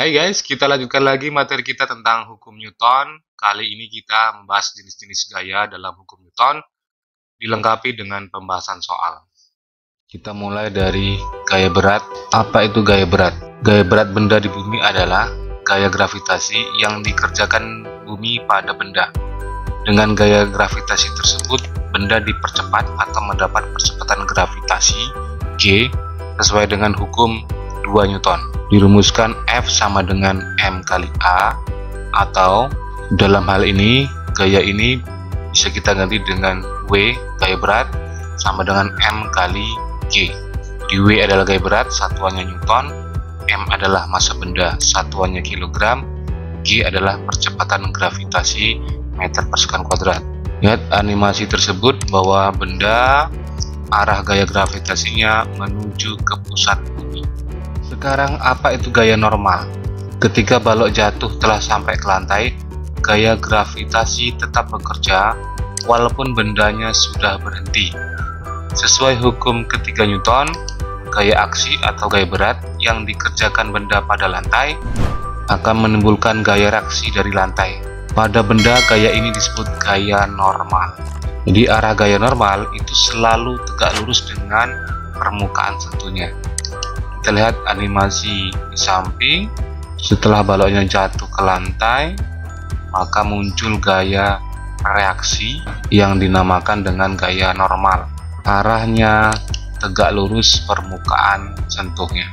Hai guys, kita lanjutkan lagi materi kita tentang hukum Newton. Kali ini kita membahas jenis-jenis gaya dalam hukum Newton, dilengkapi dengan pembahasan soal. Kita mulai dari gaya berat. Apa itu gaya berat? Gaya berat benda di bumi adalah gaya gravitasi yang dikerjakan bumi pada benda. Dengan gaya gravitasi tersebut, benda dipercepat atau mendapat percepatan gravitasi G sesuai dengan hukum 2 Newton. Dirumuskan F sama dengan M kali A, atau dalam hal ini gaya ini bisa kita ganti dengan W, gaya berat, sama dengan M kali G. Di W adalah gaya berat, satuannya Newton, M adalah massa benda, satuannya kilogram, G adalah percepatan gravitasi meter per sekon kuadrat. Lihat animasi tersebut bahwa benda arah gaya gravitasinya menuju ke pusat bumi. Sekarang apa itu gaya normal? Ketika balok jatuh telah sampai ke lantai, gaya gravitasi tetap bekerja walaupun bendanya sudah berhenti. Sesuai hukum ketiga Newton, gaya aksi atau gaya berat yang dikerjakan benda pada lantai akan menimbulkan gaya reaksi dari lantai. Pada benda, gaya ini disebut gaya normal. Jadi arah gaya normal itu selalu tegak lurus dengan permukaan sentuhnya. Kita lihat animasi di samping. Setelah baloknya jatuh ke lantai, maka muncul gaya reaksi yang dinamakan dengan gaya normal. Arahnya tegak lurus permukaan sentuhnya.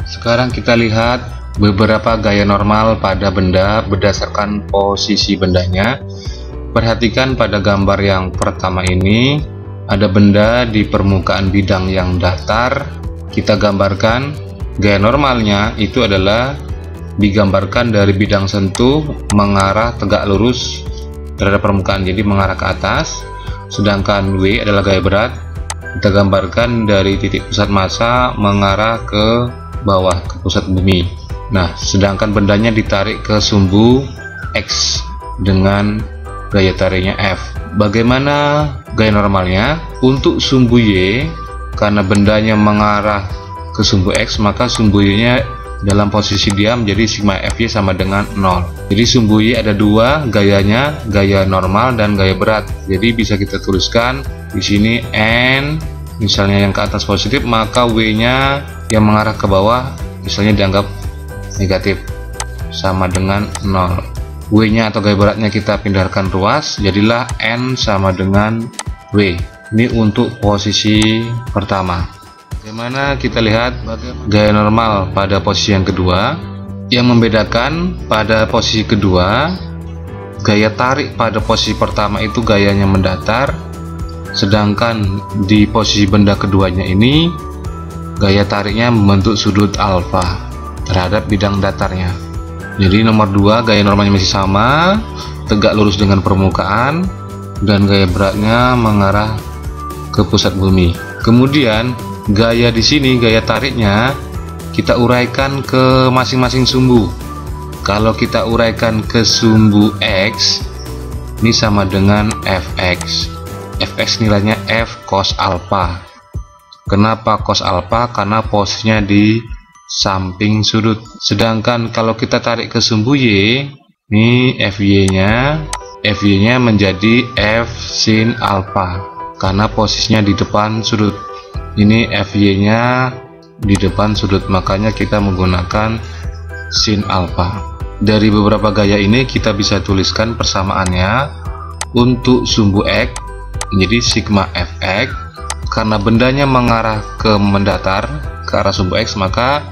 Sekarang kita lihat beberapa gaya normal pada benda berdasarkan posisi bendanya. Perhatikan pada gambar yang pertama ini, ada benda di permukaan bidang yang datar. Kita gambarkan gaya normalnya itu adalah digambarkan dari bidang sentuh mengarah tegak lurus terhadap permukaan, jadi mengarah ke atas. Sedangkan W adalah gaya berat, kita gambarkan dari titik pusat massa mengarah ke bawah, ke pusat bumi. Nah, sedangkan bendanya ditarik ke sumbu X dengan gaya tariknya F. Bagaimana gaya normalnya? Untuk sumbu Y, karena bendanya mengarah ke sumbu X, maka sumbu Y-nya dalam posisi diam, jadi sigma Fy sama dengan 0. Jadi sumbu Y ada dua gayanya, gaya normal dan gaya berat. Jadi bisa kita tuliskan di sini N, misalnya yang ke atas positif, maka W-nya yang mengarah ke bawah misalnya dianggap negatif, sama dengan 0. W-nya atau gaya beratnya kita pindahkan ruas, jadilah N sama dengan W. Ini untuk posisi pertama. Bagaimana kita lihat gaya normal pada posisi yang kedua? Yang membedakan pada posisi kedua, gaya tarik pada posisi pertama itu gayanya mendatar, sedangkan di posisi benda keduanya ini gaya tariknya membentuk sudut alfa terhadap bidang datarnya. Jadi nomor 2 gaya normalnya masih sama, tegak lurus dengan permukaan, dan gaya beratnya mengarah ke pusat bumi. Kemudian gaya di sini, gaya tariknya kita uraikan ke masing-masing sumbu. Kalau kita uraikan ke sumbu X, ini sama dengan Fx. Fx nilainya F cos alpha. Kenapa cos alpha? Karena posisinya di samping sudut. Sedangkan kalau kita tarik ke sumbu Y, ini Fy-nya menjadi F sin alpha karena posisinya di depan sudut. Ini Fy-nya di depan sudut, makanya kita menggunakan sin alpha. Dari beberapa gaya ini kita bisa tuliskan persamaannya. Untuk sumbu X menjadi sigma Fx, karena bendanya mengarah ke mendatar ke arah sumbu X, maka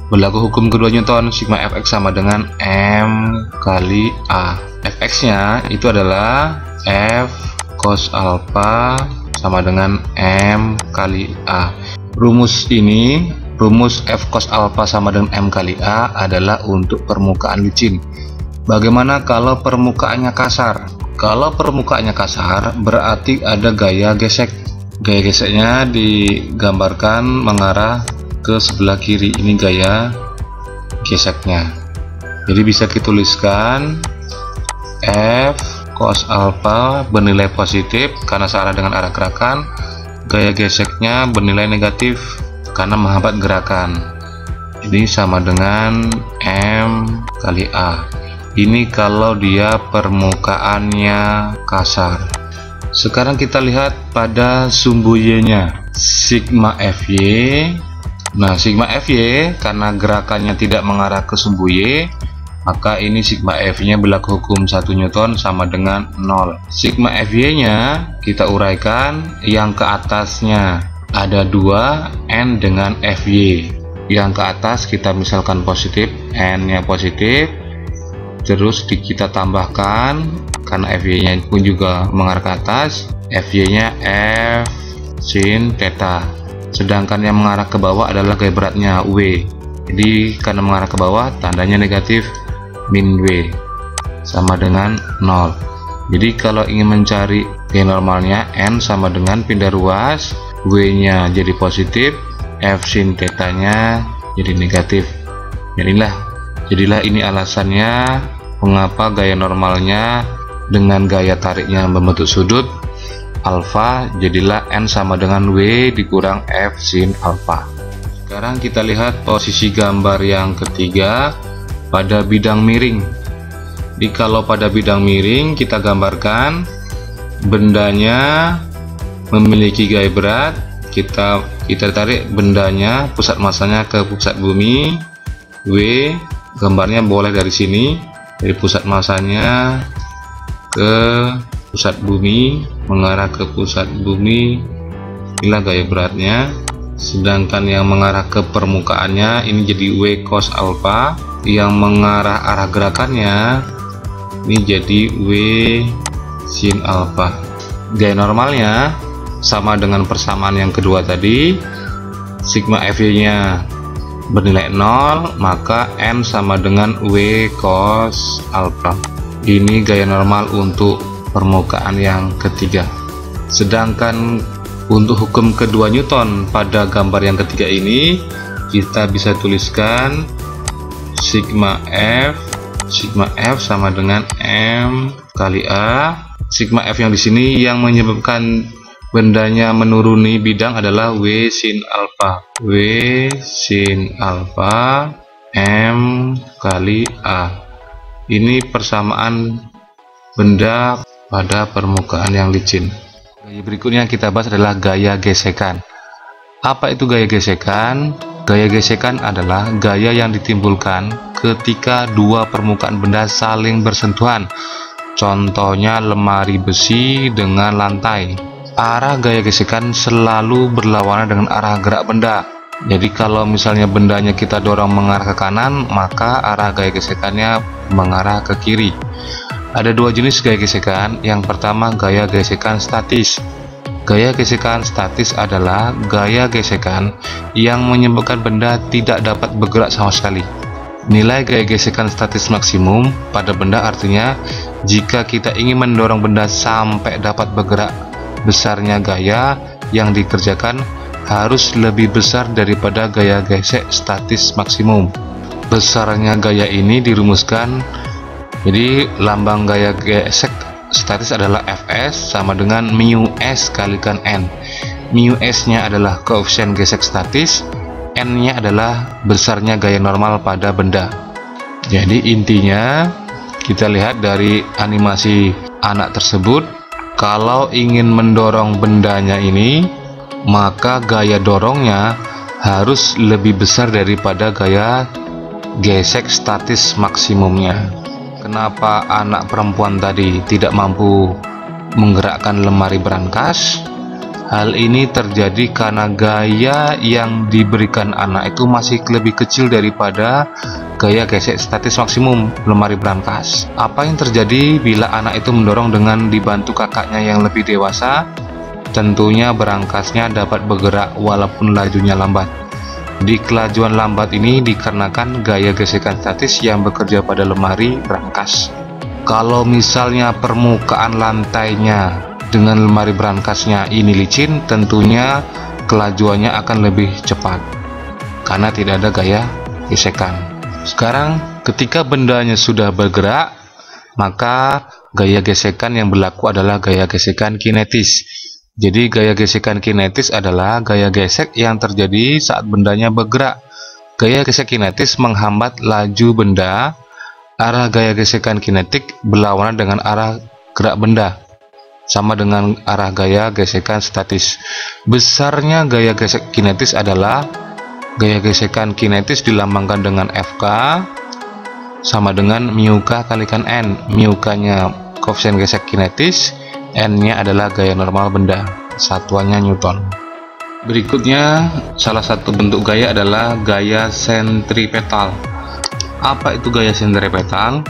berlaku hukum kedua Newton, sigma Fx sama dengan M kali A. Fx nya itu adalah F cos alpha sama dengan M kali A. Rumus ini, rumus F cos alpha sama dengan M kali A adalah untuk permukaan licin. Bagaimana kalau permukaannya kasar? Kalau permukaannya kasar berarti ada gaya gesek. Gaya geseknya digambarkan mengarah ke sebelah kiri. Ini gaya geseknya. Jadi bisa kita tuliskan F cos alpha bernilai positif karena searah dengan arah gerakan. Gaya geseknya bernilai negatif karena menghambat gerakan. Ini sama dengan M kali A. Ini kalau dia permukaannya kasar. Sekarang kita lihat pada sumbu Y-nya, sigma Fy. Nah, sigma Fy karena gerakannya tidak mengarah ke sumbu Y, maka ini sigma Fy-nya berlaku hukum 1 Newton sama dengan 0. Sigma Fy-nya kita uraikan, yang ke atasnya ada 2 N dengan Fy. Yang ke atas kita misalkan positif, N-nya positif, terus kita tambahkan karena Fy-nya pun juga mengarah ke atas, Fy-nya F sin theta. Sedangkan yang mengarah ke bawah adalah gaya beratnya W. Jadi karena mengarah ke bawah tandanya negatif, min W sama dengan 0. Jadi kalau ingin mencari gaya normalnya, N sama dengan pindah ruas, W-nya jadi positif, F sin theta-nya jadi negatif. Jadilah ini alasannya mengapa gaya normalnya dengan gaya tariknya membentuk sudut alfa, jadilah N sama dengan W dikurang F sin alfa. Sekarang kita lihat posisi gambar yang ketiga pada bidang miring. Jadi kalau pada bidang miring kita gambarkan bendanya memiliki gaya berat, kita tarik bendanya, pusat masanya ke pusat bumi W, gambarnya boleh dari sini, dari pusat masanya ke pusat bumi, mengarah ke pusat bumi, inilah gaya beratnya. Sedangkan yang mengarah ke permukaannya ini jadi W cos alpha, yang mengarah arah gerakannya ini jadi W sin alpha. Gaya normalnya sama dengan persamaan yang kedua tadi, sigma Fy-nya bernilai 0, maka N sama dengan W cos alpha. Ini gaya normal untuk permukaan yang ketiga. Sedangkan untuk hukum kedua Newton pada gambar yang ketiga ini, kita bisa tuliskan sigma F sama dengan M kali A. Sigma F yang di sini yang menyebabkan bendanya menuruni bidang adalah W sin alpha. W sin alpha M kali A. Ini persamaan benda pada permukaan yang licin. Gaya berikutnya yang kita bahas adalah gaya gesekan. Apa itu gaya gesekan? Gaya gesekan adalah gaya yang ditimbulkan ketika dua permukaan benda saling bersentuhan. Contohnya lemari besi dengan lantai. Arah gaya gesekan selalu berlawanan dengan arah gerak benda. Jadi kalau misalnya bendanya kita dorong mengarah ke kanan, maka arah gaya gesekannya mengarah ke kiri. Ada dua jenis gaya gesekan. Yang pertama, gaya gesekan statis. Gaya gesekan statis adalah gaya gesekan yang menyebabkan benda tidak dapat bergerak sama sekali. Nilai gaya gesekan statis maksimum pada benda artinya jika kita ingin mendorong benda sampai dapat bergerak, besarnya gaya yang dikerjakan harus lebih besar daripada gaya gesek statis maksimum. Besarnya gaya ini dirumuskan, jadi lambang gaya gesek statis adalah Fs sama dengan mu s kalikan N. Mu s nya adalah koefisien gesek statis, N nya adalah besarnya gaya normal pada benda. Jadi intinya kita lihat dari animasi anak tersebut, kalau ingin mendorong bendanya ini, maka gaya dorongnya harus lebih besar daripada gaya gesek statis maksimumnya. Kenapa anak perempuan tadi tidak mampu menggerakkan lemari berangkas? Hal ini terjadi karena gaya yang diberikan anak itu masih lebih kecil daripada gaya gesek statis maksimum lemari berangkas. Apa yang terjadi bila anak itu mendorong dengan dibantu kakaknya yang lebih dewasa? Tentunya berangkasnya dapat bergerak walaupun lajunya lambat. Di kelajuan lambat ini dikarenakan gaya gesekan statis yang bekerja pada lemari berangkas. Kalau misalnya permukaan lantainya dengan lemari berangkasnya ini licin, tentunya kelajuannya akan lebih cepat karena tidak ada gaya gesekan. Sekarang ketika bendanya sudah bergerak, maka gaya gesekan yang berlaku adalah gaya gesekan kinetis. Jadi gaya gesekan kinetis adalah gaya gesek yang terjadi saat bendanya bergerak. Gaya gesek kinetis menghambat laju benda. Arah gaya gesekan kinetik berlawanan dengan arah gerak benda, sama dengan arah gaya gesekan statis. Besarnya gaya gesek kinetis adalah gaya gesekan kinetis dilambangkan dengan Fk sama dengan mu k kalikan n. Mu k-nya koefisien gesek kinetis, n-nya adalah gaya normal benda, satuannya Newton. Berikutnya, salah satu bentuk gaya adalah gaya sentripetal. Apa itu gaya sentripetal?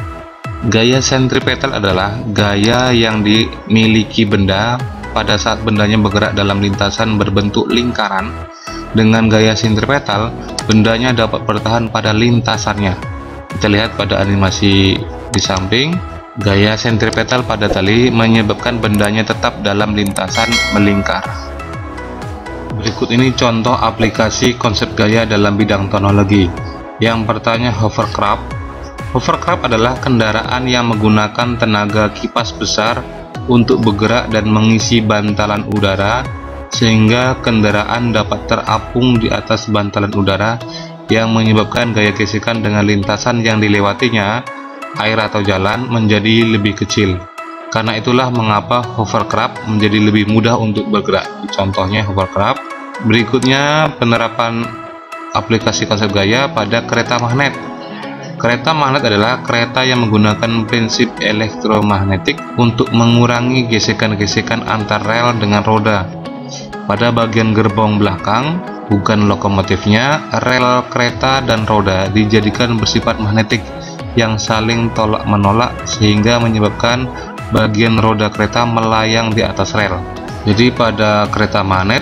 Gaya sentripetal adalah gaya yang dimiliki benda pada saat bendanya bergerak dalam lintasan berbentuk lingkaran. Dengan gaya sentripetal, bendanya dapat bertahan pada lintasannya. Kita lihat pada animasi di samping, gaya sentripetal pada tali menyebabkan bendanya tetap dalam lintasan melingkar. Berikut ini contoh aplikasi konsep gaya dalam bidang teknologi. Yang pertama, hovercraft. Hovercraft adalah kendaraan yang menggunakan tenaga kipas besar untuk bergerak dan mengisi bantalan udara, sehingga kendaraan dapat terapung di atas bantalan udara yang menyebabkan gaya gesekan dengan lintasan yang dilewatinya, air atau jalan, menjadi lebih kecil. Karena itulah mengapa hovercraft menjadi lebih mudah untuk bergerak. Contohnya hovercraft. Berikutnya, penerapan aplikasi konsep gaya pada kereta magnet. Kereta magnet adalah kereta yang menggunakan prinsip elektromagnetik untuk mengurangi gesekan-gesekan antar rel dengan roda. Pada bagian gerbong belakang, bukan lokomotifnya, rel kereta dan roda dijadikan bersifat magnetik yang saling tolak-menolak sehingga menyebabkan bagian roda kereta melayang di atas rel. Jadi pada kereta magnet,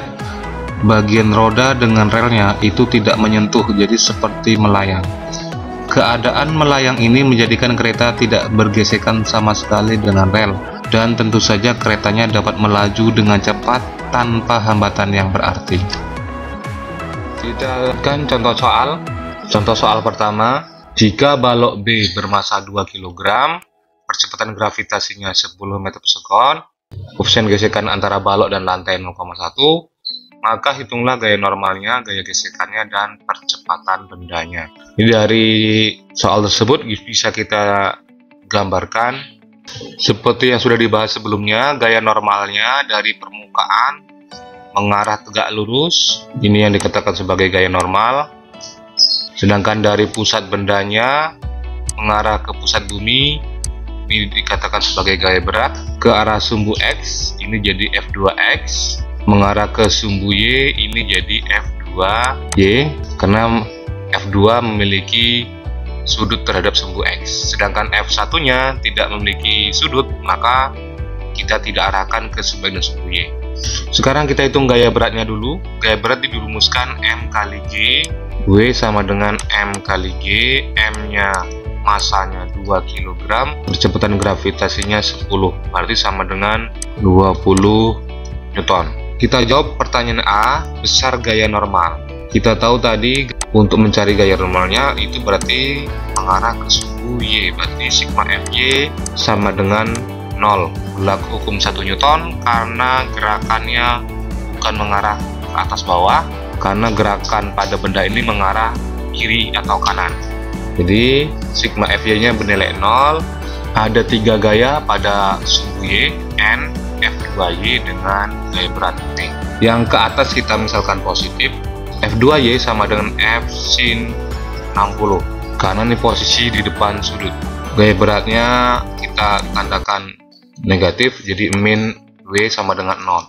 bagian roda dengan relnya itu tidak menyentuh, jadi seperti melayang. Keadaan melayang ini menjadikan kereta tidak bergesekan sama sekali dengan rel, dan tentu saja keretanya dapat melaju dengan cepat tanpa hambatan yang berarti. Kita lihat contoh soal. Contoh soal pertama, jika balok B bermasa 2 kg, percepatan gravitasinya 10 meter per sekon, koefisien gesekan antara balok dan lantai 0,1, maka hitunglah gaya normalnya, gaya gesekannya, dan percepatan bendanya. Ini dari soal tersebut bisa kita gambarkan seperti yang sudah dibahas sebelumnya. Gaya normalnya dari permukaan mengarah tegak lurus, ini yang dikatakan sebagai gaya normal. Sedangkan dari pusat bendanya mengarah ke pusat bumi, ini dikatakan sebagai gaya berat. Ke arah sumbu X, ini jadi F2X. Mengarah ke sumbu Y, ini jadi F2Y, karena F2 memiliki sudut terhadap sumbu X, sedangkan F1 nya tidak memiliki sudut, maka kita tidak arahkan ke sebagian sumbu Y. Sekarang kita hitung gaya beratnya dulu. Gaya berat dirumuskan M kali G, W sama dengan M kali G, M nya masanya 2 kg, percepatan gravitasinya 10, berarti sama dengan 20 Newton. Kita jawab pertanyaan A, besar gaya normal. Kita tahu tadi untuk mencari gaya normalnya itu berarti mengarah ke sumbu Y, berarti sigma Fy sama dengan 0. Berlaku hukum 1 Newton karena gerakannya bukan mengarah ke atas bawah, karena gerakan pada benda ini mengarah kiri atau kanan. Jadi sigma Fy nya bernilai 0. Ada 3 gaya pada sumbu Y, N, F2Y dengan gaya berat nih. Yang ke atas kita misalkan positif, F2Y sama dengan F sin 60, karena ini posisi di depan sudut. Gaya beratnya kita tandakan negatif, jadi min W sama dengan 0.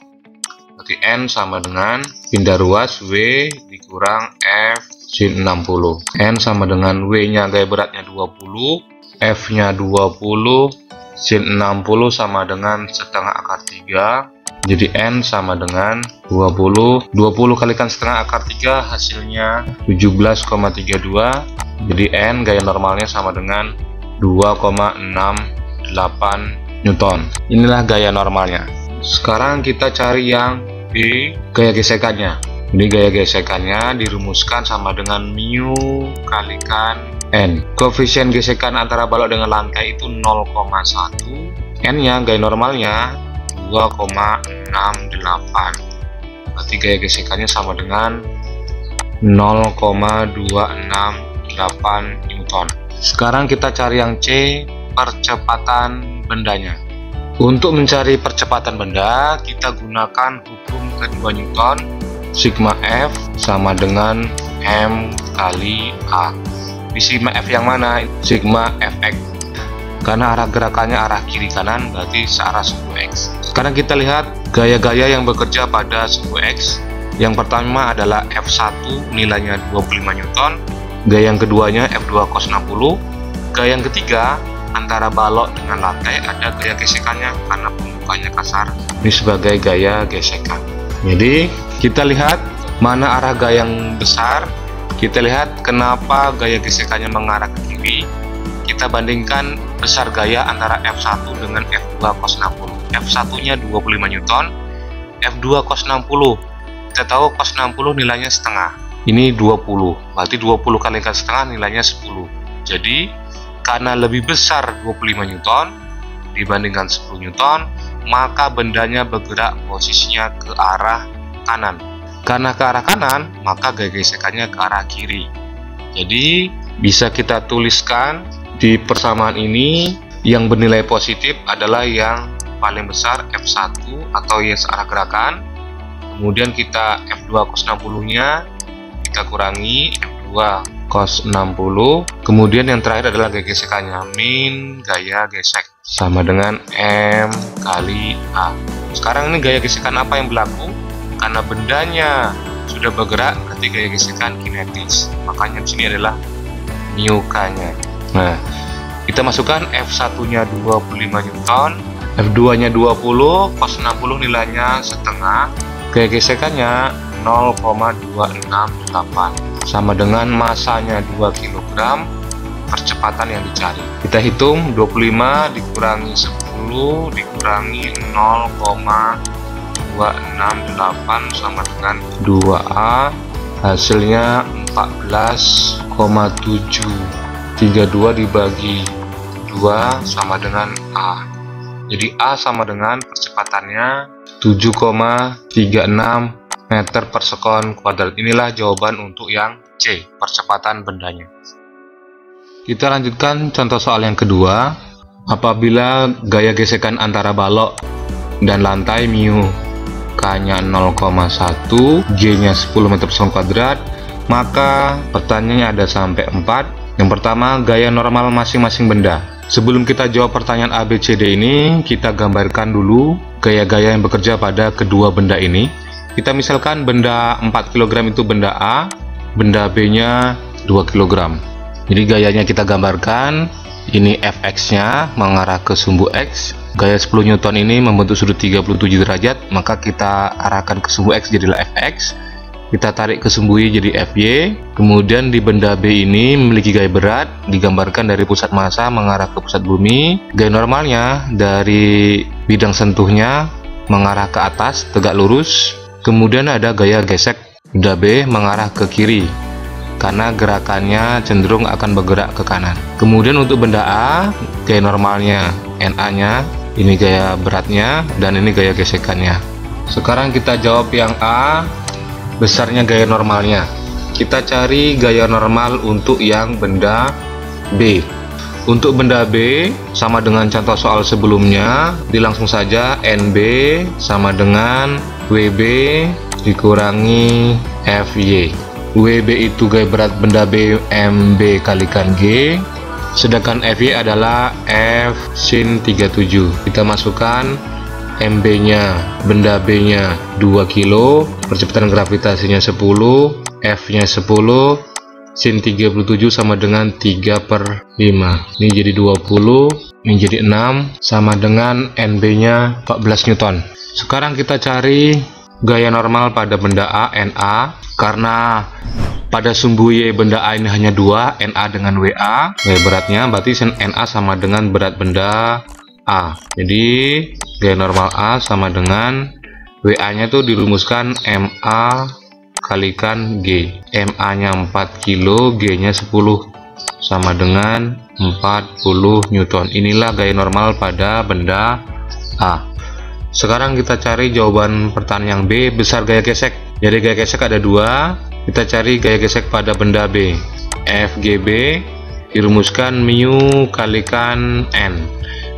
Berarti N sama dengan pindah ruas W dikurang F sin 60. N sama dengan W nya gaya beratnya 20, F nya 20, sin 60 sama dengan setengah akar 3, jadi N sama dengan 20. 20 kalikan setengah akar 3 hasilnya 17,32, jadi N gaya normalnya sama dengan 2,68 Newton. Inilah gaya normalnya. Sekarang kita cari yang B, gaya gesekannya. Ini gaya gesekannya dirumuskan sama dengan mu kalikan N. Koefisien gesekan antara balok dengan lantai itu 0,1. N nya gaya normalnya 2,68. Berarti gaya gesekannya sama dengan 0,268 Newton. Sekarang kita cari yang C, percepatan bendanya. Untuk mencari percepatan benda, kita gunakan hukum kedua Newton, sigma F sama dengan M kali A. Di sigma F yang mana? Sigma Fx. Karena arah gerakannya arah kiri kanan, berarti searah sumbu X. Sekarang kita lihat gaya-gaya yang bekerja pada sumbu X. Yang pertama adalah F1 nilainya 25 Newton, gaya yang keduanya F2 cos 60, gaya yang ketiga antara balok dengan lantai ada gaya gesekannya karena pembukanya kasar, ini sebagai gaya gesekan. Jadi kita lihat mana arah gaya yang besar, kita lihat kenapa gaya gesekannya mengarah ke kiri, kita bandingkan besar gaya antara F1 dengan F2 cos 60. F1 nya 25 Newton, F2 cos 60 kita tahu cos 60 nilainya setengah, ini 20, berarti 20 kalikan setengah nilainya 10. Jadi karena lebih besar 25 Newton dibandingkan 10 Newton, maka bendanya bergerak posisinya ke arah kanan. Karena ke arah kanan, maka gaya gesekannya ke arah kiri. Jadi bisa kita tuliskan di persamaan ini yang bernilai positif adalah yang paling besar F1 atau yang searah gerakan. Kemudian kita F2 cos 60 nya kita kurangi F2 cos 60. Kemudian yang terakhir adalah gaya gesekannya, min gaya gesek sama dengan M kali A. Sekarang ini gaya gesekan apa yang berlaku? Karena bendanya sudah bergerak, berarti gaya gesekan kinetis. Makanya di sini adalah μk-nya. Nah, kita masukkan F1 nya 25 Newton, F2 nya 20, cos 60 nilainya setengah, gaya gesekannya 0,268 sama dengan masanya 2 kg, percepatan yang dicari. Kita hitung 25 dikurangi 10 dikurangi 0,268 sama dengan 2A, hasilnya 14,732 dibagi 2 sama dengan A. Jadi A sama dengan percepatannya 7,36 meter per sekon kuadrat. Inilah jawaban untuk yang C, percepatan bendanya. Kita lanjutkan contoh soal yang kedua. Apabila gaya gesekan antara balok dan lantai mu K-nya 0,1, G-nya 10 meter per sekon kuadrat, maka pertanyaannya ada sampai 4. Yang pertama, gaya normal masing-masing benda. Sebelum kita jawab pertanyaan A, B, C, D ini, kita gambarkan dulu gaya-gaya yang bekerja pada kedua benda ini. Kita misalkan benda 4 kg itu benda A, benda B-nya 2 kg. Jadi gayanya kita gambarkan, ini Fx-nya mengarah ke sumbu X, gaya 10 Newton ini membentuk sudut 37 derajat, maka kita arahkan ke sumbu X jadilah Fx. Kita tarik ke sumbu Y jadi Fy. Kemudian di benda B ini memiliki gaya berat, digambarkan dari pusat massa mengarah ke pusat bumi. Gaya normalnya dari bidang sentuhnya mengarah ke atas, tegak lurus. Kemudian ada gaya gesek benda B mengarah ke kiri, karena gerakannya cenderung akan bergerak ke kanan. Kemudian untuk benda A, gaya normalnya NA nya, ini gaya beratnya, dan ini gaya gesekannya. Sekarang kita jawab yang A, besarnya gaya normalnya. Kita cari gaya normal untuk yang benda B. Untuk benda B sama dengan contoh soal sebelumnya, langsung saja NB sama dengan WB dikurangi FY. WB itu gaya berat benda B MB kalikan G, sedangkan FY adalah F sin 37. Kita masukkan MB nya, benda B nya 2 kilo, percepatan gravitasinya 10, F nya 10, sin 37 sama dengan 3/5. Ini jadi 20, ini jadi 6, sama dengan NB nya 14 Newton. Sekarang kita cari gaya normal pada benda A, NA, karena pada sumbu Y benda A ini hanya 2, NA dengan WA, gaya beratnya berarti sin NA sama dengan berat benda A. Jadi gaya normal A sama dengan WA nya itu dirumuskan MA kalikan G. MA nya 4 kilo, G nya 10 sama dengan 40 Newton. Inilah gaya normal pada benda A. Sekarang kita cari jawaban pertanyaan yang B, besar gaya gesek. Jadi gaya gesek ada 2, kita cari gaya gesek pada benda B. FGB dirumuskan mu kalikan N.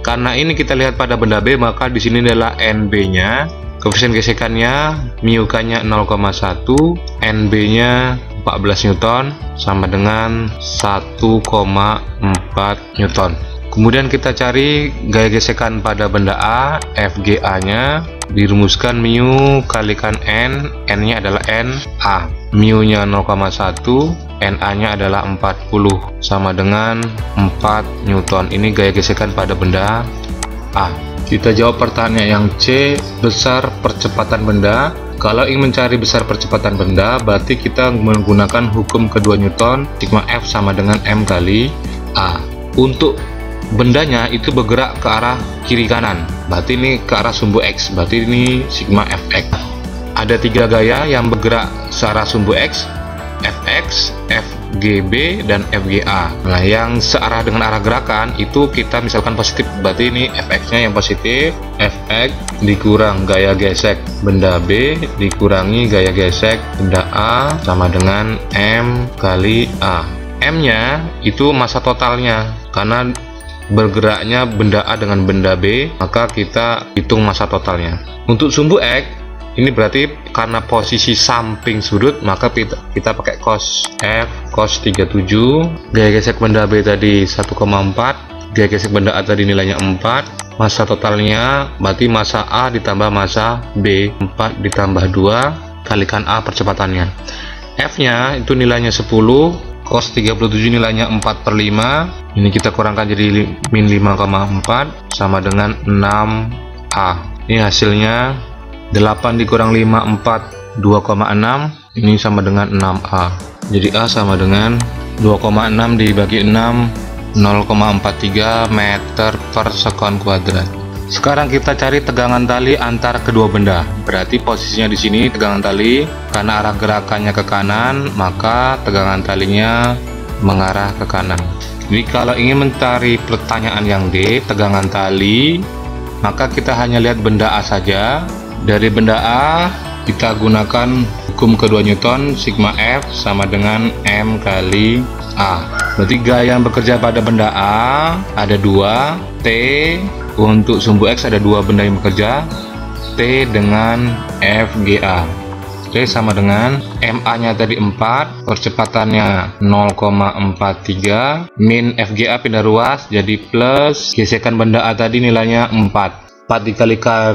Karena ini kita lihat pada benda B, maka di sini adalah NB-nya. Koefisien gesekannya mu K-nya 0,1, NB-nya 14 Newton sama dengan 1,4 Newton. Kemudian kita cari gaya gesekan pada benda A, FGA-nya dirumuskan mu kalikan N, N-nya adalah NA. Mu-nya 0,1, NA-nya adalah 40 sama dengan 4 Newton. Ini gaya gesekan pada benda A. Kita jawab pertanyaan yang C, besar percepatan benda. Kalau ingin mencari besar percepatan benda, berarti kita menggunakan hukum kedua Newton, sigma F sama dengan M kali A. Untuk bendanya itu bergerak ke arah kiri kanan, berarti ini ke arah sumbu X, berarti ini sigma Fx. Ada 3 gaya yang bergerak searah sumbu X, Fx, FGB, dan FGA. Nah, yang searah dengan arah gerakan itu kita misalkan positif, berarti ini Fx-nya yang positif. Fx dikurang gaya gesek benda B dikurangi gaya gesek benda A sama dengan M kali A. M-nya itu massa totalnya, karena bergeraknya benda A dengan benda B, maka kita hitung massa totalnya. Untuk sumbu X ini berarti karena posisi samping sudut, maka kita pakai cos F cos 37. Gaya gesek benda B tadi 1,4, gaya gesek benda A tadi nilainya 4. Massa totalnya berarti massa A ditambah massa B, 4 ditambah 2 kalikan A percepatannya. F nya itu nilainya 10, cos 37 nilainya 4/5. Ini kita kurangkan jadi min 5,4 sama dengan 6A. Ini hasilnya 8 dikurang 5, 4, 2,6. Ini sama dengan 6A. Jadi A sama dengan 2,6 dibagi 6, 0,43 meter per sekon kuadrat. Sekarang kita cari tegangan tali antar kedua benda. Berarti posisinya di sini tegangan tali, karena arah gerakannya ke kanan, maka tegangan talinya mengarah ke kanan. Jadi kalau ingin mencari pertanyaan yang D, tegangan tali, maka kita hanya lihat benda A saja. Dari benda A kita gunakan hukum kedua Newton, sigma F sama dengan M kali A. Berarti gaya yang bekerja pada benda A ada 2, T. Untuk sumbu X ada 2 benda yang bekerja, T dengan FGA. T sama dengan MA nya tadi 4, percepatannya 0,43, min FGA pindah ruas jadi plus, gesekan benda A tadi nilainya 4 dikalikan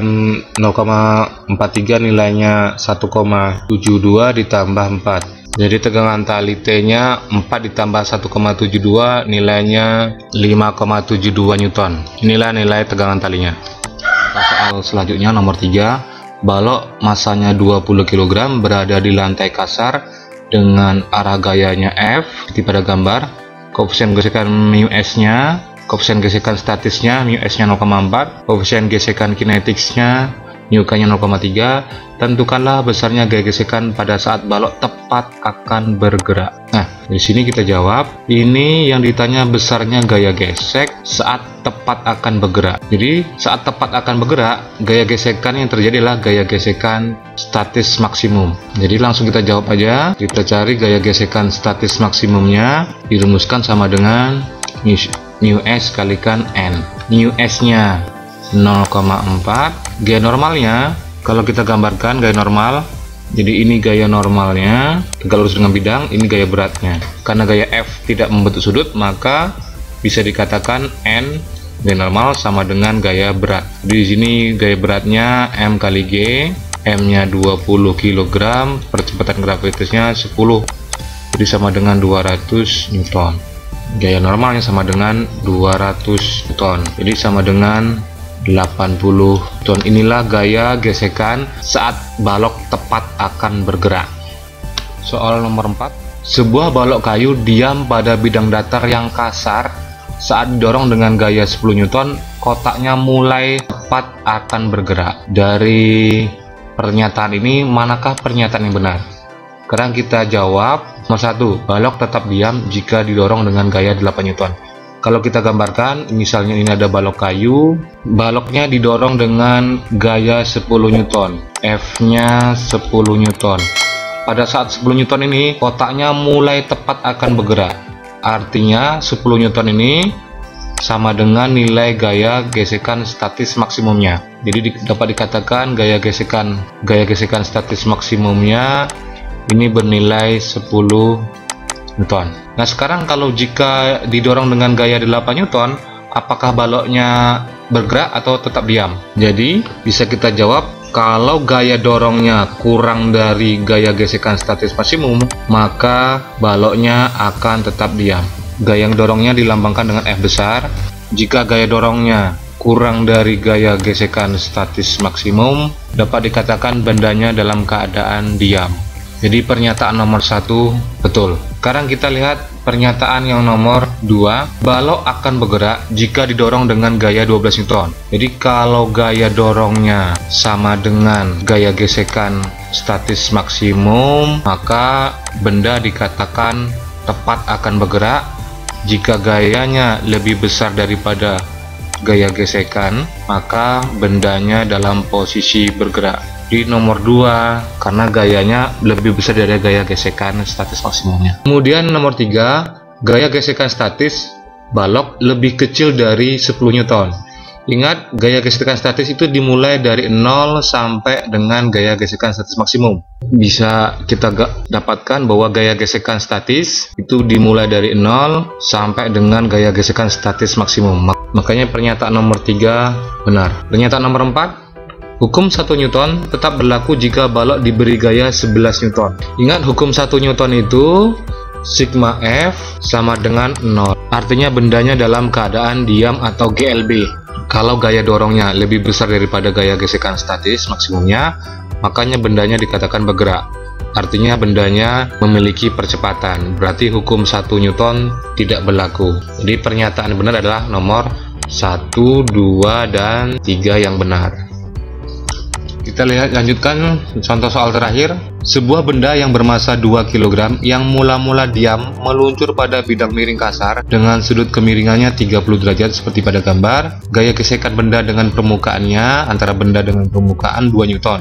0,43 nilainya 1,72 ditambah 4. Jadi tegangan tali T nya 4 ditambah 1,72 nilainya 5,72 Newton. Inilah nilai tegangan talinya. Soal selanjutnya nomor 3, balok masanya 20 kg berada di lantai kasar dengan arah gayanya F seperti pada gambar. Koefisien gesekan mu S nya, koefisien gesekan statisnya mu S nya 0,4, koefisien gesekan kinetiksnya mu K nya 0,3. Tentukanlah besarnya gaya gesekan pada saat balok tepat akan bergerak. Nah, di sini kita jawab, ini yang ditanya besarnya gaya gesek saat tepat akan bergerak. Jadi saat tepat akan bergerak, gaya gesekan yang terjadi adalah gaya gesekan statis maksimum. Jadi langsung kita jawab aja. Kita cari gaya gesekan statis maksimumnya, dirumuskan sama dengan mu S kalikan N. Mu S nya 0,4. Gaya normalnya, kalau kita gambarkan gaya normal, jadi ini gaya normalnya tegak lurus dengan bidang, ini gaya beratnya. Karena gaya F tidak membentuk sudut, maka bisa dikatakan N gaya normal sama dengan gaya berat. Di sini gaya beratnya M kali G, M nya 20 kg, percepatan gravitasnya 10, jadi sama dengan 200 Newton. Gaya normalnya sama dengan 200 Newton, jadi sama dengan 80 Newton. Inilah gaya gesekan saat balok tepat akan bergerak. Soal nomor 4, sebuah balok kayu diam pada bidang datar yang kasar saat didorong dengan gaya 10 Newton, kotaknya mulai tepat akan bergerak. Dari pernyataan ini, manakah pernyataan yang benar? Sekarang kita jawab. Nomor 1, balok tetap diam jika didorong dengan gaya 8 Newton. Kalau kita gambarkan, misalnya ini ada balok kayu, baloknya didorong dengan gaya 10 Newton, F-nya 10 Newton. pada saat 10 Newton ini kotaknya mulai tepat akan bergerak. Artinya 10 Newton ini sama dengan nilai gaya gesekan statis maksimumnya. Jadi dapat dikatakan gaya gesekan statis maksimumnya ini bernilai 10 Newton. Nah, sekarang kalau jika didorong dengan gaya 8 Newton, apakah baloknya bergerak atau tetap diam? Jadi bisa kita jawab, kalau gaya dorongnya kurang dari gaya gesekan statis maksimum, maka baloknya akan tetap diam. Gaya dorongnya dilambangkan dengan F besar. Jika gaya dorongnya kurang dari gaya gesekan statis maksimum, dapat dikatakan bendanya dalam keadaan diam. Jadi pernyataan nomor 1 betul. Sekarang kita lihat pernyataan yang nomor 2, balok akan bergerak jika didorong dengan gaya 12 Newton. Jadi kalau gaya dorongnya sama dengan gaya gesekan statis maksimum, maka benda dikatakan tepat akan bergerak. Jika gayanya lebih besar daripada gaya gesekan, maka bendanya dalam posisi bergerak. Di nomor 2, karena gayanya lebih besar dari gaya gesekan statis maksimumnya. Kemudian nomor 3, gaya gesekan statis balok lebih kecil dari 10 Newton. Ingat, gaya gesekan statis itu dimulai dari 0 sampai dengan gaya gesekan statis maksimum. Bisa kita dapatkan bahwa gaya gesekan statis itu dimulai dari 0 sampai dengan gaya gesekan statis maksimum. Makanya pernyataan nomor 3 benar. Pernyataan nomor 4, hukum 1 Newton tetap berlaku jika balok diberi gaya 11 Newton. Ingat, hukum 1 Newton itu sigma F sama dengan 0. Artinya bendanya dalam keadaan diam atau GLB. Kalau gaya dorongnya lebih besar daripada gaya gesekan statis maksimumnya, makanya bendanya dikatakan bergerak. Artinya bendanya memiliki percepatan. Berarti hukum 1 Newton tidak berlaku. Jadi pernyataan benar adalah nomor 1, 2, dan 3 yang benar. Kita lanjutkan contoh soal terakhir. Sebuah benda yang bermassa 2 kg yang mula-mula diam meluncur pada bidang miring kasar dengan sudut kemiringannya 30 derajat seperti pada gambar. Gaya gesekan benda dengan permukaannya antara benda dengan permukaan 2 Newton.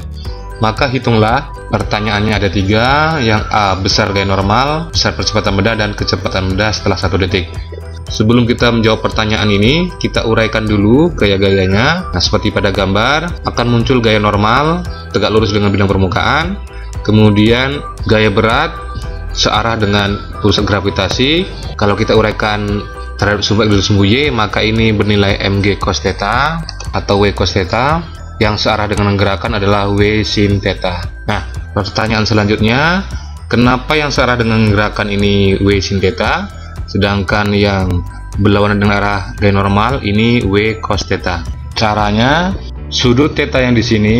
Maka hitunglah, pertanyaannya ada 3. Yang A, besar gaya normal, besar percepatan benda, dan kecepatan benda setelah 1 detik. Sebelum kita menjawab pertanyaan ini, kita uraikan dulu gaya-gayanya. Nah, seperti pada gambar, akan muncul gaya normal, tegak lurus dengan bidang permukaan. Kemudian gaya berat, searah dengan pusat gravitasi. Kalau kita uraikan terhadap sumbu X dan sumbu Y, maka ini bernilai mg cos theta atau W cos theta. Yang searah dengan gerakan adalah W sin theta. Nah, pertanyaan selanjutnya, kenapa yang searah dengan gerakan ini W sin theta, sedangkan yang berlawanan dengan arah gaya normal ini W cos theta? Caranya, sudut theta yang di sini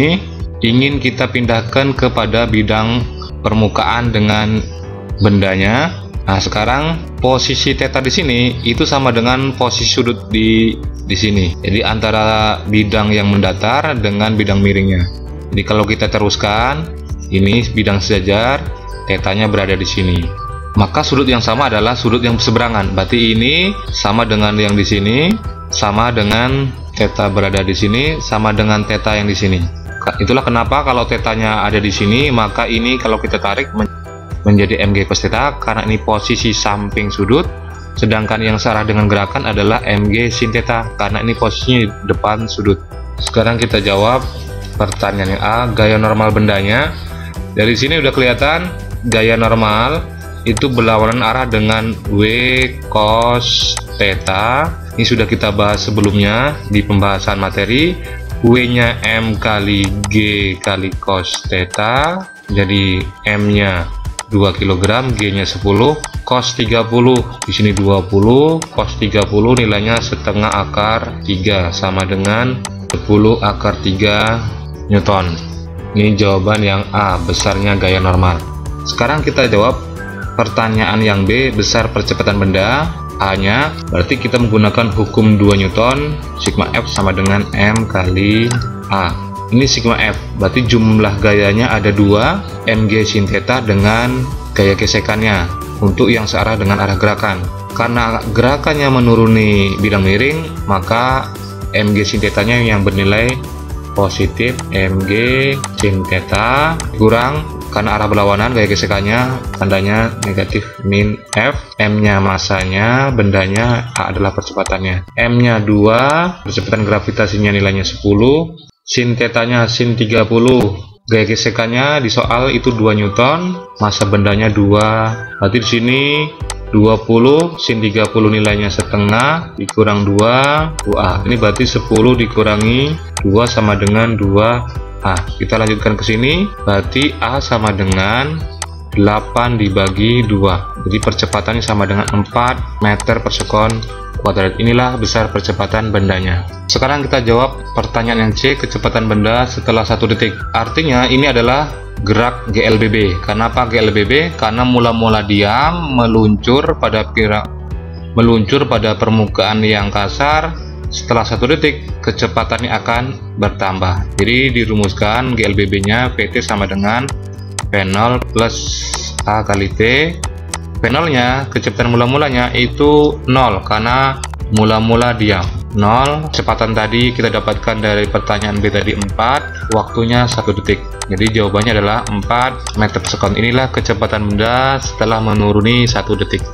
ingin kita pindahkan kepada bidang permukaan dengan bendanya. Nah, sekarang posisi theta di sini itu sama dengan posisi sudut di sini. Jadi antara bidang yang mendatar dengan bidang miringnya. Jadi kalau kita teruskan, ini bidang sejajar, tetanya berada di sini. Maka sudut yang sama adalah sudut yang berseberangan. Berarti ini sama dengan yang di sini, sama dengan theta berada di sini, sama dengan theta yang di sini. Itulah kenapa kalau tetanya ada di sini, maka ini kalau kita tarik menjadi mg cos theta karena ini posisi samping sudut, sedangkan yang searah dengan gerakan adalah mg sin theta karena ini posisinya depan sudut. Sekarang kita jawab pertanyaan yang A, gaya normal bendanya. Dari sini udah kelihatan gaya normal itu berlawanan arah dengan W cos theta. Ini sudah kita bahas sebelumnya di pembahasan materi. W-nya M kali G kali cos theta, jadi M-nya 2 kg, G-nya 10, cos 30, di sini 20, cos 30 nilainya setengah akar 3, sama dengan 10 akar 3 Newton. Ini jawaban yang A, besarnya gaya normal. Sekarang kita jawab pertanyaan yang B, besar percepatan benda. A-nya berarti kita menggunakan hukum 2 Newton, sigma F sama dengan M kali A. Ini sigma F, berarti jumlah gayanya ada 2, mg sin theta dengan gaya gesekannya untuk yang searah dengan arah gerakan. Karena gerakannya menuruni bidang miring, maka mg sin theta-nya yang bernilai positif. Mg sin theta kurang karena arah berlawanan gaya gesekannya tandanya negatif min F. M-nya masanya, bendanya, A adalah percepatannya. M-nya 2, percepatan gravitasinya nilainya 10, sin tetanya sin 30, gaya gesekannya di soal itu 2 Newton, masa bendanya 2. Berarti di sini 20 sin 30 nilainya setengah dikurang 2 UA. Ini berarti 10 dikurangi 2 sama dengan 2 A. Kita lanjutkan ke sini, berarti A sama dengan 8 dibagi 2. Jadi percepatannya sama dengan 4 meter per sekon kuadrat. Inilah besar percepatan bendanya. Sekarang kita jawab pertanyaan yang C, kecepatan benda setelah 1 detik. Artinya ini adalah gerak GLBB. Kenapa GLBB? Karena mula-mula diam meluncur pada permukaan yang kasar. Setelah 1 detik, kecepatannya akan bertambah. Jadi dirumuskan GLBB-nya PT sama dengan V0 plus A kali T. V0-nya, kecepatan mula-mulanya itu 0 karena mula-mula diam. 0, kecepatan tadi kita dapatkan dari pertanyaan B tadi 4, waktunya 1 detik. Jadi jawabannya adalah 4 meter per sekon. Inilah kecepatan benda setelah menuruni 1 detik.